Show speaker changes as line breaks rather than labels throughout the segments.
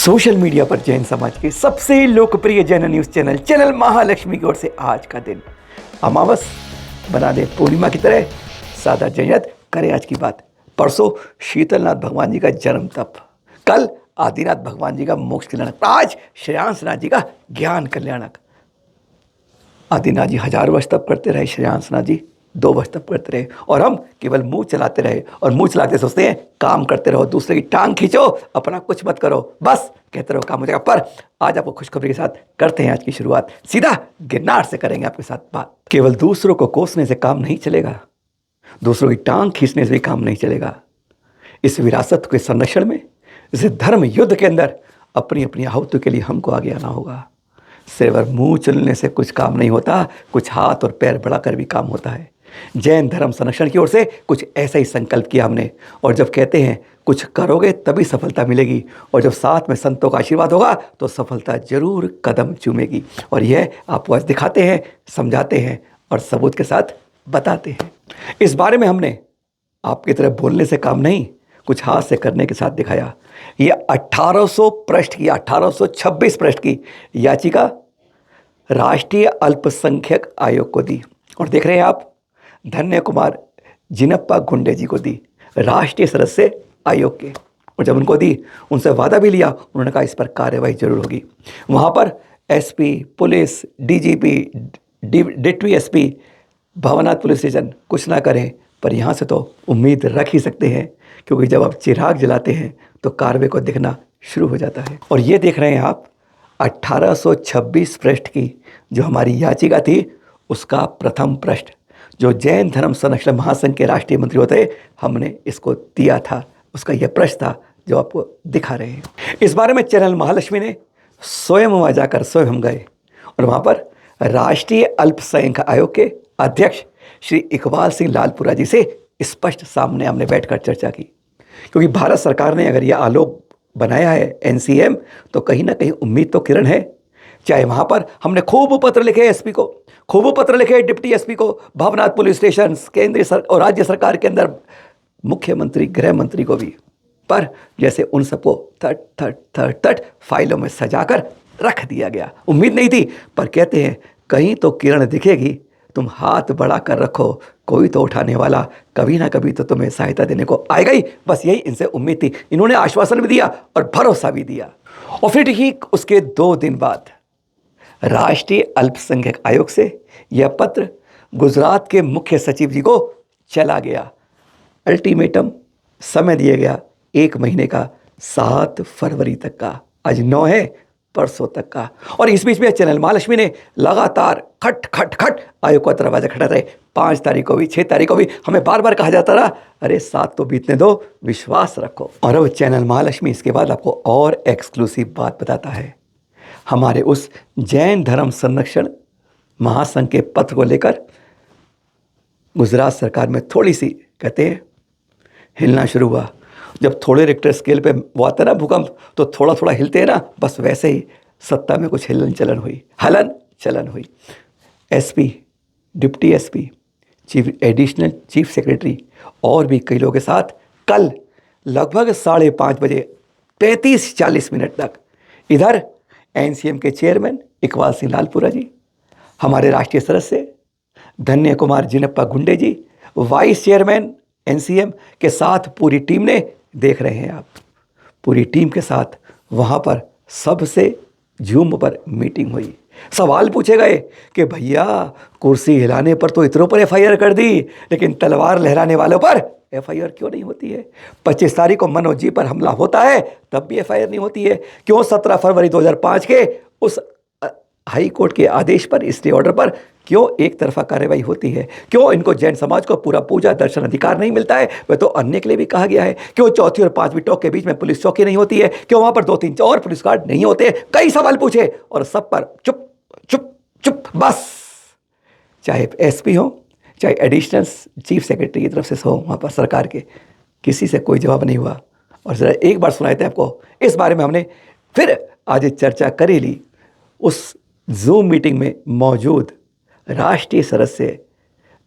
Social media पर जैन समाज के सबसे लोकप्रिय Jain news channel channel Mahalakshmi की ओर से आज का दिन अमावस बना दे पूर्णिमा की तरह। सादा जैनत करे आज की बात। परसों शीतलनाथ भगवान जी का जन्म तप, कल आदिनाथ भगवान जी का मोक्ष कल्याणक, आज श्रेयांसनाथ जी का ज्ञान कल्याणक। आदिनाथ जी 1000 वर्ष तप करते रहे, श्रेयांसनाथ जी 2 वर्ष तप करते रहे और हम केवल मुंह चलाते रहे। और मुंह चलाते सोचते हैं काम करते रहो, दूसरे की टांग खींचो, अपना कुछ मत करो, बस कहते रहो काम हो जाएगा। पर आज आपको खुशखबरी के साथ करते हैं आज की शुरुआत। सीधा गिरनार से करेंगे आपके साथ बात। केवल दूसरों को कोसने से काम नहीं चलेगा, दूसरों की टांग खींचने से भी काम नहीं चलेगा। इस विरासत के संरक्षण में, इस धर्म युद्ध के अंदर अपनी अपनी आहुति के लिए हमको आगे आना होगा। सिर्फ मुंह चलने से कुछ काम नहीं होता, कुछ हाथ और पैर बढ़ाकर भी काम होता है। जैन धर्म संरक्षण की ओर से कुछ ऐसा ही संकल्प किया हमने। और जब कहते हैं कुछ करोगे तभी सफलता मिलेगी, और जब साथ में संतों का आशीर्वाद होगा तो सफलता जरूर कदम चूमेगी। और यह आपको आज दिखाते हैं, समझाते हैं और सबूत के साथ बताते हैं। इस बारे में हमने आपकी तरफ बोलने से काम नहीं, कुछ हाथ से करने के साथ दिखाया। ये 1800 पृष्ठ की, 1826 पृष्ठ की याचिका राष्ट्रीय अल्पसंख्यक आयोग को दी। और देख रहे हैं आप, धन्य कुमार जिनप्पा गुंडे जी को दी, राष्ट्रीय सदस्य आयोग के। और जब उनको दी, उनसे वादा भी लिया, उन्होंने कहा इस पर कार्यवाही जरूर होगी। वहाँ पर SP, police, DGP, deputy SP, Bhavnath police station कुछ ना करें, पर यहाँ से तो उम्मीद रख ही सकते हैं, क्योंकि जब आप चिराग जलाते हैं तो कार्रवाई को दिखना शुरू हो जाता है। और ये देख रहे हैं आप 1826 पृष्ठ की जो हमारी याचिका थी, उसका प्रथम पृष्ठ, जो जैन धर्म संरक्षण महासंघ के राष्ट्रीय मंत्री होते, हमने इसको दिया था, उसका यह पृष्ठ था जो आपको दिखा रहे हैं। इस बारे में चैनल महालक्ष्मी ने स्वयं वहाँ जाकर स्वयं हम गए और वहाँ पर राष्ट्रीय अल्पसंख्यक आयोग के अध्यक्ष श्री इकबाल सिंह लालपुरा जी से स्पष्ट सामने हमने बैठकर चर्चा की। क्योंकि भारत सरकार ने अगर यह आलोक बनाया है एनसीएम, तो कहीं ना कहीं उम्मीद तो किरण है। चाहे वहाँ पर हमने खूब पत्र लिखे एसपी को, खूब पत्र लिखे डिप्टी एसपी को, भवनाथ पुलिस स्टेशन, केंद्रीय और राज्य सरकार के अंदर मुख्यमंत्री, गृह मंत्री को भी, पर जैसे उन सबको थट थट थट थट फाइलों में सजाकर रख दिया गया। उम्मीद नहीं थी, पर कहते हैं कहीं तो किरण दिखेगी, तुम हाथ बढ़ा कर रखो, कोई तो उठाने वाला कभी ना कभी तो तुम्हें सहायता देने को आएगा ही। बस यही इनसे उम्मीद थी। इन्होंने आश्वासन भी दिया और भरोसा भी दिया। और फिर ठीक उसके 2 दिन बाद राष्ट्रीय अल्पसंख्यक आयोग से यह पत्र गुजरात के मुख्य सचिव जी को चला गया। अल्टीमेटम समय दिया गया 1 महीने का, 7 फरवरी तक का। आज 9 है, परसों तक का। और इस बीच में चैनल महालक्ष्मी ने लगातार खट खट खट आयोग का दरवाजा खटखटाते रहे। 5 तारीख को भी, 6 तारीख को भी हमें बार बार कहा जाता रहा, अरे 7 तो बीतने दो, विश्वास रखो। और अब चैनल महालक्ष्मी इसके बाद आपको और एक्सक्लूसिव बात बताता है। हमारे उस जैन धर्म संरक्षण महासंघ के पत्र को लेकर गुजरात सरकार में थोड़ी सी, कहते हैं, हिलना शुरू हुआ। जब थोड़े रिक्टर स्केल पे वो आता है ना भूकंप, तो थोड़ा थोड़ा हिलते हैं ना, बस वैसे ही सत्ता में कुछ हलन चलन हुई। SP, deputy SP, additional chief secretary और भी कई लोगों के साथ कल लगभग 5:30 बजे 35-40 मिनट तक इधर एनसीएम के चेयरमैन इकबाल सिंह लालपुरा जी, हमारे राष्ट्रीय सदस्य धन्य कुमार जिनप्पा गुंडे जी, वाइस चेयरमैन एनसीएम के साथ पूरी टीम ने, देख रहे हैं आप, पूरी टीम के साथ वहाँ पर सबसे जूम पर मीटिंग हुई। सवाल पूछे गए कि भैया कुर्सी हिलाने पर तो इतनों पर एफआईआर कर दी, लेकिन तलवार लहराने वालों पर एफआईआर क्यों नहीं होती है? 25 तारीख को मनोज जी पर हमला होता है, तब भी एफआईआर नहीं होती है क्यों? 17 फरवरी 2005 के उस हाई कोर्ट के आदेश पर, स्टे ऑर्डर पर क्यों एक तरफा कार्रवाई होती है? क्यों इनको जैन समाज को पूरा पूजा दर्शन अधिकार नहीं मिलता है? वह तो अन्य के लिए भी कहा गया है। क्यों 4वीं और 5वीं टॉक के बीच में पुलिस चौकी नहीं होती है? क्यों वहां पर 2-3 और पुलिस गार्ड नहीं होते? कई सवाल पूछे और सब पर चुप चुप चुप, बस। चाहे एसपी हो, चाहे एडिशनल चीफ सेक्रेटरी की तरफ से हो, वहाँ पर सरकार के, किसी से कोई जवाब नहीं हुआ। और ज़रा एक बार सुनाए थे आपको, इस बारे में हमने फिर आज चर्चा कर ही ली। उस जूम मीटिंग में मौजूद राष्ट्रीय सदस्य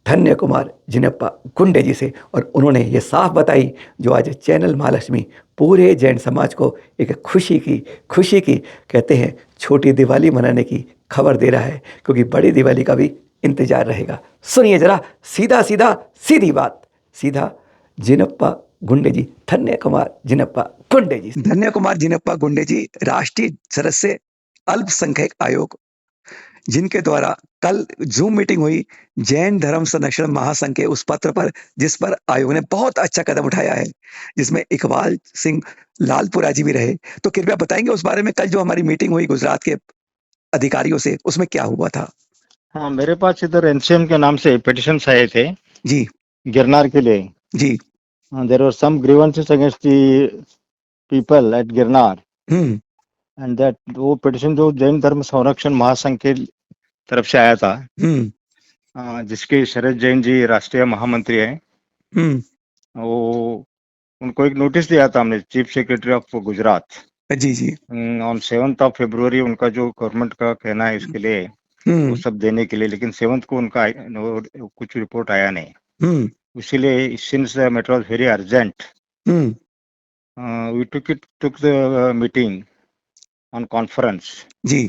धन्य कुमार जिनप्पा गुंडे जी से, और उन्होंने ये साफ बताई जो आज चैनल महालक्ष्मी पूरे जैन समाज को एक खुशी की कहते हैं छोटी दिवाली मनाने की खबर दे रहा है, क्योंकि बड़ी दिवाली का भी इंतजार रहेगा। सुनिए जरा, सीधा सीधा सीधी बात, सीधा जिनप्पा गुंडे जी, धन्य कुमार जिनप्पा गुंडे जी। धन्य कुमार जिनप्पा गुंडे जी राष्ट्रीय सदस्य अल्पसंख्यक आयोग, जिनके द्वारा कल जूम मीटिंग हुई जैन धर्म संरक्षण महासंघ के उस पत्र पर, जिस पर आयोग ने बहुत अच्छा कदम उठाया है, जिसमें इकबाल सिंह लालपुरा जी भी रहे। तो कृपया बताएंगे उस बारे में, कल जो हमारी मीटिंग हुई गुजरात के अधिकारियों से, उसमें क्या हुआ था?
हाँ, मेरे पास इधर एनसीएम के नाम से पिटिशन आए थे
जी
गिरनार के लिए।
जी।
There were some grievances against the people at Girnar, and that वो पिटिशन जो जैन धर्म संरक्षण महासंघ के तरफ से आया था, जिसके शरद जैन जी राष्ट्रीय महामंत्री हैं, वो उनको एक नोटिस दिया था हमने, चीफ सेक्रेटरी ऑफ गुजरात।
जी जी।
ऑन 7 फरवरी उनका जो गवर्नमेंट का कहना है इसके लिए वो सब देने के लिए, लेकिन 7 को उनका कुछ रिपोर्ट आया नहीं। इसीलिए since the matter was very urgent, we took the meeting on conference.
जी।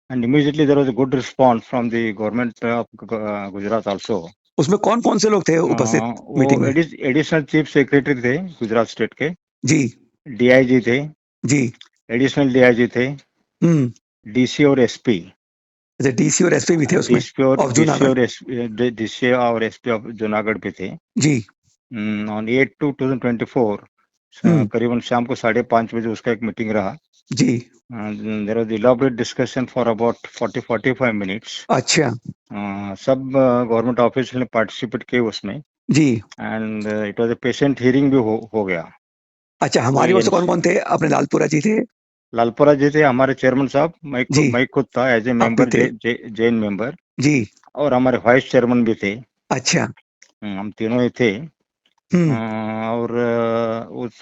And immediately there was a good response from the government of Gujarat also.
उसमें कौन कौन से लोग थे उपस्थित मीटिंग में?
एडिशनल चीफ सेक्रेटरी थे गुजरात स्टेट के,
जी
डीआईजी थे,
जी।
एडिशनल डीआईजी थे, डीसी और एसपी।
अच्छा, डीसी और एसपी भी थे उसमें?
डीसी और एसपी ऑफ जूनागढ़ पे थे
जी।
ऑन 8/2/2024 करीबन शाम को 5:30 बजे उसका एक मीटिंग रहा
जी।
There was elaborate discussion for about 40-45 minutes.
अच्छा।
सब गवर्नमेंट ऑफिसर्स ने पार्टिसिपेट किए उसमें
जी।
And it was a patient hearing भी हो गया।
अच्छा, हमारी ओर से कौन कौन थे? अपने लालपुरा जी थे,
लालपुरा जी थे, हमारे चेयरमैन साहब,
जी।
मैं खुद था as a member, Jain member
जी।
और हमारे वाइस चेयरमैन भी थे।
अच्छा।
हम तीनों ही थे। और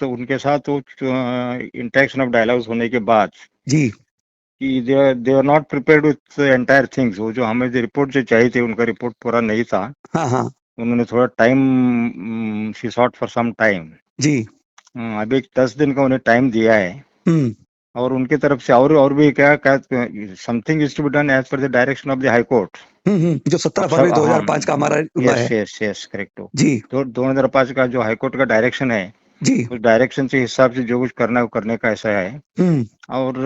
उनके साथ वो इंटरेक्शन ऑफ डायलॉग्स होने के बाद
जी
कि they are not prepared with entire things. वो जो हमें जो रिपोर्ट जो चाहिए थे उनका रिपोर्ट पूरा नहीं था।
हाँ हाँ।
उन्होंने थोड़ा time, she sought for some time.
जी।
अभी 10 दिन का उन्हें टाइम दिया है और उनके तरफ से और भी क्या something is to be done as per the direction of the high court,
जो 17 फरवरी 2005 का हमारा हुआ है।
यस करेक्ट
जी।
तो 2005 का जो हाई कोर्ट का डायरेक्शन है
जी,
उस डायरेक्शन से हिसाब से जो कुछ करना है वो करने का ऐसा है। और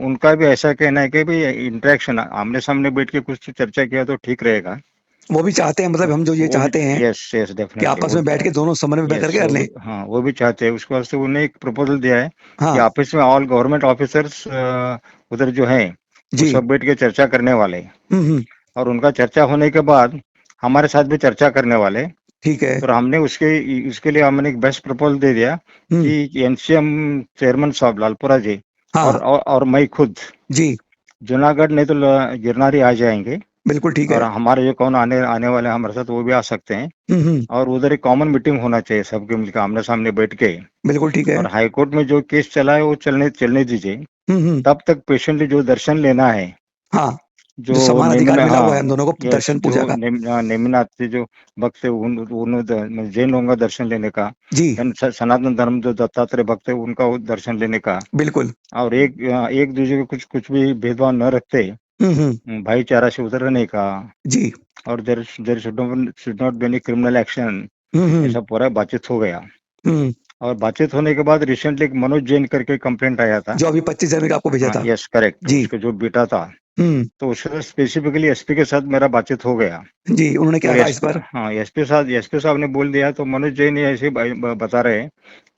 उनका भी ऐसा कहना है कि भाई इंटरेक्शन आमने सामने बैठ के कुछ चर्चा किया तो ठीक रहेगा।
वो भी चाहते हैं, मतलब हम जो ये चाहते हैं
यस डेफिनेटली
कि आपस में बैठ के दोनों समन्वय करके कर लें।
हाँ, वो भी चाहते हैं। उसके वास्ते उन्हें एक प्रपोजल दिया है
हाँ।
कि आपस में ऑल गवर्नमेंट ऑफिसर्स उधर जो है वो सब बैठ के चर्चा करने वाले, और उनका चर्चा होने के बाद हमारे साथ भी चर्चा करने वाले।
ठीक है।
तो हमने उसके लिए हमने एक बेस्ट प्रपोजल दे दिया कि एनसीएम चेयरमैन साहब लालपुरा जी और मैं खुद
जी
जूनागढ़ नहीं तो गिरनारी आ जाएंगे।
बिल्कुल ठीक है।
और हमारे जो कौन आने वाले हमारे साथ वो भी आ सकते हैं। और उधर एक कॉमन मीटिंग होना चाहिए सबके मिलकर आमने सामने बैठ के। बिल्कुल ठीक है। और हाई कोर्ट में जो केस चला है वो चलने दीजिए। तब तक पेशेंटली जो दर्शन लेना है,
हाँ, जो समान अधिकार मिला हुआ है हम दोनों को दर्शन पूजा का,
नेमिनाथ जो भक्त है उन जैन लोगों का दर्शन लेने का
जी।
सनातन धर्म जो दत्तात्रेय भक्त है उनका दर्शन लेने का। बिल्कुल। और एक दूसरे को कुछ भी भेदभाव न रखते भाईचारा से उधर रहने का जी। और there should not be any criminal action, ऐसा पूरा बातचीत हो गया। और बातचीत होने के बाद रिसेंटली एक मनोज जैन करके कंप्लेंट आया था, जो अभी 25 जनवरी का आपको भेजा था। यस करेक्ट जी। उसका जो बेटा था, तो उससे स्पेसिफिकली एसपी के साथ मेरा बातचीत हो गया जी। उन्होंने क्या कहा इस पर? हाँ, एसपी साहब ने बोल दिया। तो मनोज जैन ऐसे बता रहे हैं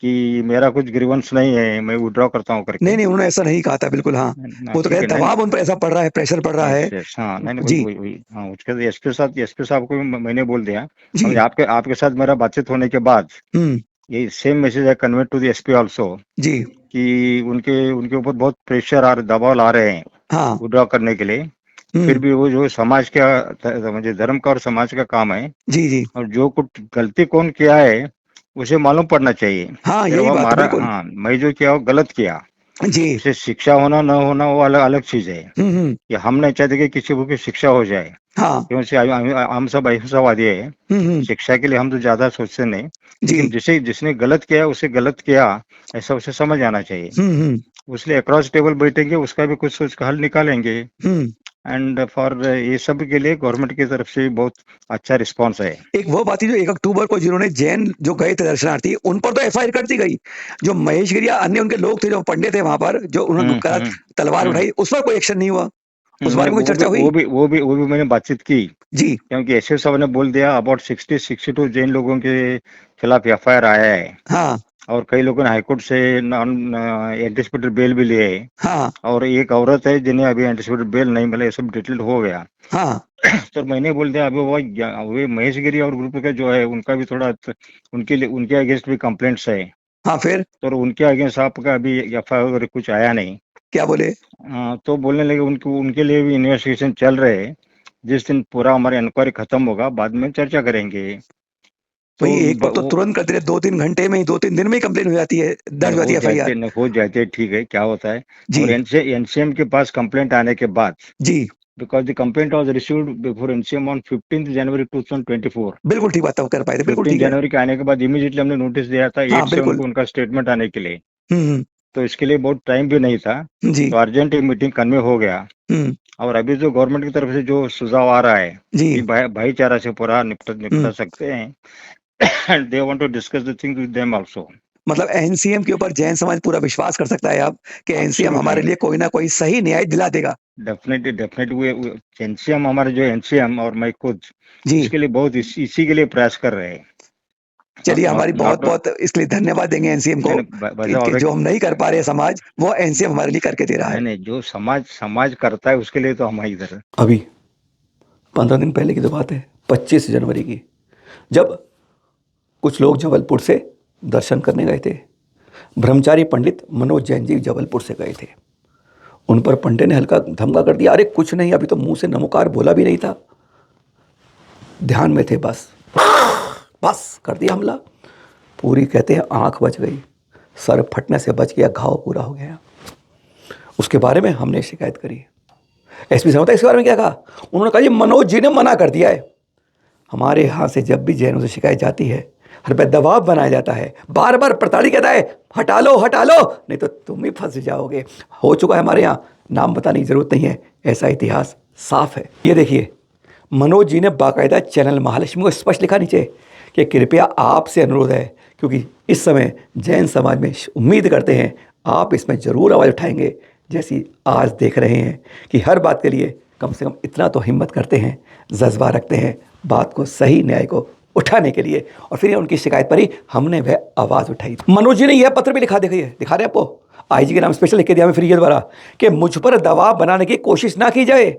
कि मेरा कुछ ग्रीवेंस नहीं है, मैं विड्रॉ करता हूँ करके। नहीं, उन्होंने ऐसा नहीं कहा था बिल्कुल। हाँ, वो तो कहते दबाव उन पर ऐसा पड़ रहा है, प्रेशर पड़ रहा है। हाँ, नहीं, हाँ, उसके एसपी साहब को मैंने बोल दिया आपके साथ मेरा बातचीत होने के बाद ये सेम मैसेज है convey to the SP also जी, कि उनके ऊपर बहुत प्रेशर और दबाव ला रहे हैं हाँ, विड्रॉ करने के लिए। फिर भी वो जो समाज का मुझे धर्म का और समाज का काम है जी जी। और जो कुछ गलती कौन किया है उसे मालूम पड़ना चाहिए। हाँ, यही बात बिल्कुल। हाँ, मैं जो किया वो गलत किया।
जी।
उसे शिक्षा होना न होना वो अलग अलग चीज है कि हम नहीं चाहते कि किसी को की शिक्षा हो जाए,
हाँ।
क्योंकि हम सब अहिंसावादी है। शिक्षा के लिए हम तो ज्यादा सोचते नहीं, लेकिन
जी।
जिसने गलत किया उसे गलत किया, ऐसा उसे समझ आना चाहिए। इसलिए अक्रॉस टेबल बैठेंगे, उसका भी कुछ सोच का हल निकालेंगे। एंड फॉर ये सब के लिए गवर्नमेंट की तरफ से बहुत अच्छा रिस्पांस है।
एक वो बात थी जो 1 अक्टूबर को जिन्होंने जैन जो गए थे दर्शनार्थी, उन पर तो एफआईआर कर दी गई। जो महेश गिरी या अन्य उनके लोग थे, जो पंडित थे वहां पर, जो उन्होंने तलवार
हम्म
उठाई, उस पर कोई एक्शन नहीं हुआ। उस बारे में कोई
वो भी
चर्चा हुई?
वो भी वो भी वो भी मैंने बातचीत की,
जी।
क्योंकि एसएसपी साहब ने बोल दिया अबाउट 62 जैन लोगों के खिलाफ एफआईआर आया है,
हाँ।
और कई लोगों ने हाईकोर्ट से नॉन एंटिसिपेटेड बेल भी लिए है,
हाँ।
और एक औरत है जिन्हें अभी एंटिसिपेटेड बेल नहीं मिला, ये सब डिटेल हो गया।
हाँ।
तो मैंने बोल दिया अभी वो महेश गिरी और ग्रुप का जो है उनका भी थोड़ा उनके लिए उनके अगेंस्ट भी कंप्लेंट्स है,
हाँ, फिर
तो उनके अगेंस्ट आपका अभी एफआईआर कुछ आया नहीं।
क्या बोले?
तो बोलने लगे उनको उनके लिए भी इन्वेस्टिगेशन चल रहे है, जिस दिन पूरा हमारा इंक्वायरी खत्म होगा बाद में चर्चा करेंगे। तो
वही एक पर तो
वो
तुरंत करते रहे, 2-3 घंटे में ही, 2-3 दिन में ही कंप्लेन हो जाती है,
नहीं
दर्ज हो जाती है एफआईआर।
हो जाते ठीक है, क्या होता है। और
जी।
एनसीएम के पास कंप्लेंट आने के बाद,
जी।
Because the complaint was received before NCM on 15 January 2024।
बिल्कुल ठीक बात तो कर पाए थे, बिल्कुल
15
ठीक है।
जनवरी के आने के बाद इमीडिएटली हमने नोटिस दिया था
हाँ,
8 से
बिल्कुल।
उनको उनका स्टेटमेंट आने के लिए।
हम्म।
तो इसके लिए बहुत टाइम भी नहीं था,
जी।
तो अर्जेंट एक मीटिंग कन्वे हो गया।
हम्म।
और अभी जो गवर्नमेंट की तरफ से जो सुझाव आ रहा है
जी।
कि भाईचारा से पूरा निपटा
हम्म।
सकते हैं, and they want to discuss the thing with them also.
मतलब एनसीएम के ऊपर जैन समाज पूरा विश्वास कर सकता है अब कि एनसीएम हमारे
एब्सोल्युटली,
लिए कोई ना कोई सही न्याय दिला देगा।
डेफिनेटली एनसीएम हमारे जो एनसीएम और मैं खुद
जी।
इसके लिए बहुत इसी के लिए प्रयास कर रहे हैं।
चलिए, हमारी बहुत
नॉट
बहुत इसके लिए धन्यवाद देंगे एनसीएम को
वैसा
कि
और
जो हम नहीं कर पा रहे समाज, वो एनसीएम हमारे लिए करके दे रहा
नहीं
है।
नहीं, जो समाज समाज करता है उसके लिए तो हम ही इधर है।
अभी 15 दिन पहले की तो बात है, 25 जनवरी की, जब कुछ लोग जबलपुर से दर्शन करने गए थे। ब्रह्मचारी पंडित मनोज जैन जी जबलपुर से गए थे। उन पर पंडित ने हल्का धमका कर दिया, अरे कुछ नहीं, अभी तो मुंह से नमोकार बोला भी नहीं था, ध्यान में थे, बस बस कर दिया हमला। पूरी कहते हैं आंख बच गई, सर फटने से बच गया, घाव पूरा हो गया। उसके बारे में हमने शिकायत करी। एसपी साहब इसके बारे में क्या कहा? उन्होंने कहा ये मनोज जी ने मना कर दिया है। हमारे यहाँ से जब भी जैनों से शिकायत जाती है, हर पे दबाव बनाया जाता है, बार बार प्रताड़ित कहता है हटा लो, नहीं तो तुम ही फंस जाओगे। हो चुका है हमारे यहाँ, नाम बताने की जरूरत नहीं है, ऐसा इतिहास साफ है। ये देखिए, मनोज जी ने बाकायदा चैनल महालक्ष्मी को स्पष्ट लिखा नीचे कि कृपया आपसे अनुरोध है, क्योंकि इस समय जैन समाज में उम्मीद करते हैं आप इसमें ज़रूर आवाज़ उठाएंगे, जैसी आज देख रहे हैं कि हर बात के लिए कम से कम इतना तो हिम्मत करते हैं, जज्बा रखते हैं बात को, सही न्याय को उठाने के लिए। और फिर उनकी शिकायत पर ही हमने वह आवाज़ उठाई। मनोज जी ने यह पत्र भी लिखा, देखिए दिखा रहे हैं आपको, आईजी के नाम स्पेशल लिख के दिया हमें फिर ये द्वारा कि मुझ पर दबाव बनाने की कोशिश ना की जाए,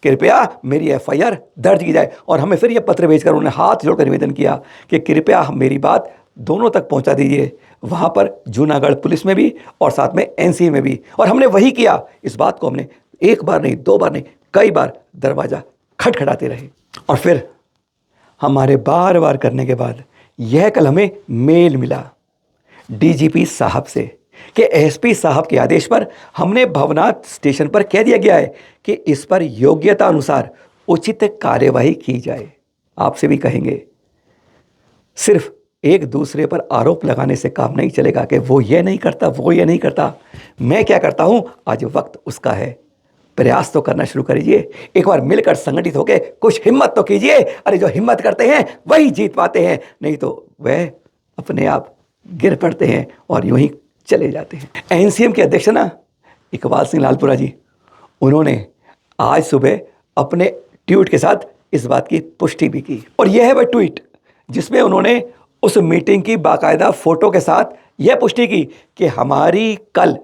कृपया मेरी एफआईआर दर्ज की जाए। और हमें फिर यह पत्र भेजकर उन्होंने हाथ जोड़कर निवेदन किया कि कृपया मेरी बात दोनों तक पहुंचा दीजिए, वहां पर जूनागढ़ पुलिस में भी और साथ में एनसीए में भी। और हमने वही किया। इस बात को हमने एक बार नहीं, 2 बार नहीं, कई बार दरवाजा खटखटाते रहे। और फिर हमारे बार बार करने के बाद यह कल हमें मेल मिला डीजीपी साहब से कि एसपी साहब के आदेश पर हमने भवनाथ स्टेशन पर कह दिया गया है कि इस पर योग्यता अनुसार उचित कार्यवाही की जाए। आपसे भी कहेंगे, सिर्फ एक दूसरे पर आरोप लगाने से काम नहीं चलेगा कि वो ये नहीं करता, वो ये नहीं करता। मैं क्या करता हूं, आज वक्त उसका है, प्रयास तो करना शुरू करिए, एक बार मिलकर संगठित होकर कुछ हिम्मत तो कीजिए। अरे जो हिम्मत करते हैं वही जीत पाते हैं, नहीं तो वह अपने आप गिर पड़ते हैं और यूं ही चले जाते हैं। एनसीएम के अध्यक्ष ना इकबाल सिंह लालपुरा जी, उन्होंने आज सुबह अपने ट्वीट के साथ इस बात की पुष्टि भी की। और यह है वह ट्वीट जिसमें उन्होंने उस मीटिंग की बाकायदा फोटो के साथ यह पुष्टि की कि हमारी कल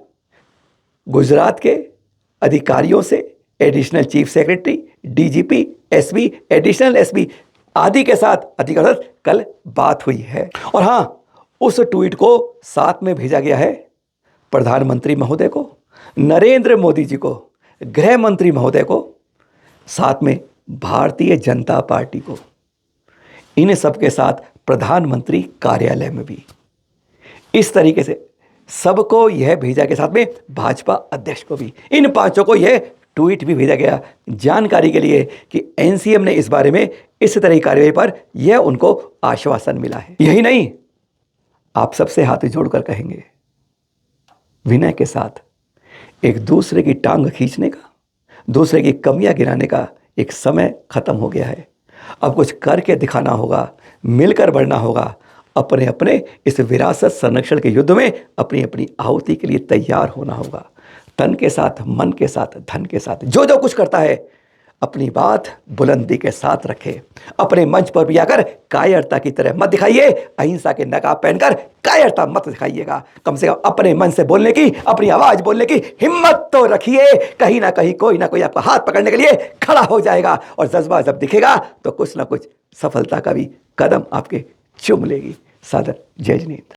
गुजरात के अधिकारियों से, additional chief secretary, DGP, SP, additional SP आदि के साथ अधिकारियों से कल बात हुई है। और हाँ, उस ट्वीट को साथ में भेजा गया है प्रधानमंत्री महोदय को, नरेंद्र मोदी जी को, गृह मंत्री महोदय को, साथ में भारतीय जनता पार्टी को, इन सब के साथ प्रधानमंत्री कार्यालय में भी। इस तरीके से सबको यह भेजा के साथ में भाजपा अध्यक्ष को भी, इन पांचों को यह ट्वीट भी भेजा गया जानकारी के लिए कि एनसीएम ने इस बारे में इस तरह की कार्रवाई पर यह उनको आश्वासन मिला है। यही नहीं, आप सबसे हाथ जोड़कर कहेंगे, विनय के साथ एक दूसरे की टांग खींचने का, दूसरे की कमियां गिनाने का एक समय खत्म हो गया है। अब कुछ करके दिखाना होगा, मिलकर बढ़ना होगा, अपने अपने इस विरासत संरक्षण के युद्ध में अपनी अपनी आहुति के लिए तैयार होना होगा। तन के साथ, मन के साथ, धन के साथ, जो जो कुछ करता है अपनी बात बुलंदी के साथ रखे। अपने मंच पर भी आकर कायरता की तरह मत दिखाइए, अहिंसा के नकाब पहनकर कायरता मत दिखाइएगा। कम से कम अपने मन से बोलने की, अपनी आवाज बोलने की हिम्मत तो रखिए। कहीं ना कहीं कोई ना कोई आपका हाथ पकड़ने के लिए खड़ा हो जाएगा और जज्बा जब दिखेगा तो कुछ ना कुछ सफलता का भी कदम आपके चूम लेगी। सादर जय जिनेंद्र।